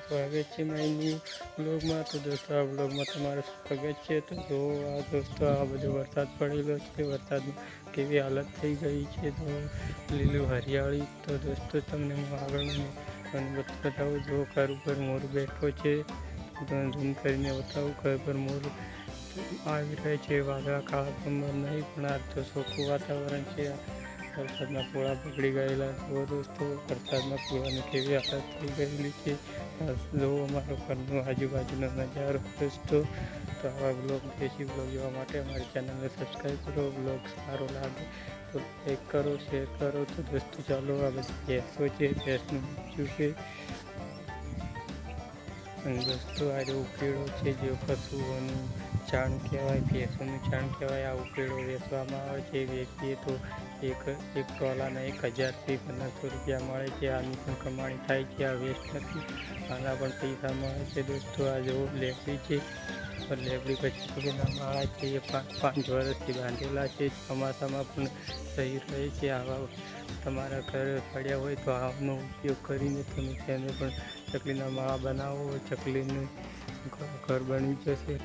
સ્વાગત છે મારી ન્યૂ બ્લોગમાં. તો દોસ્તો આ બ્લોગમાં તમારું સ્વાગત છે. તો જો આ દોસ્તો આ બધો વરસાદ પડેલો છે. વરસાદમાં કેવી હાલત થઈ ગઈ છે, તો લીલું હરિયાળી. તો દોસ્તો તમને હું આગળ બતાવું. જો ઘર ઉપર મોર બેઠો છે, ઝૂમ કરીને બતાવું. ઘર પર મોર આવી રહ્યા છે. વાદળા કાળા પંબર નહીં, પણ આ તો ચોખ્ખું વાતાવરણ છે. વરસાદના પોળા પકડી ગયેલા. તો દોસ્તો વરસાદના પોળાની કેવી હાલત થઈ ગયેલી છે. જો અમારો ઘરનો આજુબાજુનો નજારો દોસ્તો. તો આવા બ્લોગ દેશી બ્લોગ જોવા માટે અમારી ચેનલને સબસ્ક્રાઈબ કરો. બ્લોગ સારો લાગે તો લાઈક કરો, શેર કરો. તો દોસ્તો ચાલો, આ બધી ભેંસો છે, ભેંસનું બચ્ચું છે. અને દોસ્તો આજે ઉકેળો છે, જે પશુઓનું ચાણ કહેવાય, ભેંસોનું ચાણ કહેવાય. આ ઉકેળો વેચવામાં આવે છે. વેચીએ તો એક ટોલાના 1000થી 1500 રૂપિયા મળે છે. આની પણ કમાણી થાય છે. આ વેસ્ટ નથી, આના પણ પૈસા મળે છે. દોસ્તો આ જો લેબડી છે, લેબડી પછી છોકરીના માળા છે. એ 5 વર્ષથી બાંધેલા છે. ચોમાસામાં પણ સહી રહે છે. આવા તમારા ઘરે પડ્યા હોય તો આનો ઉપયોગ કરીને તમે તેને પણ ચકલીના માળા બનાવો. ચકલીનું ઘર બની જશે.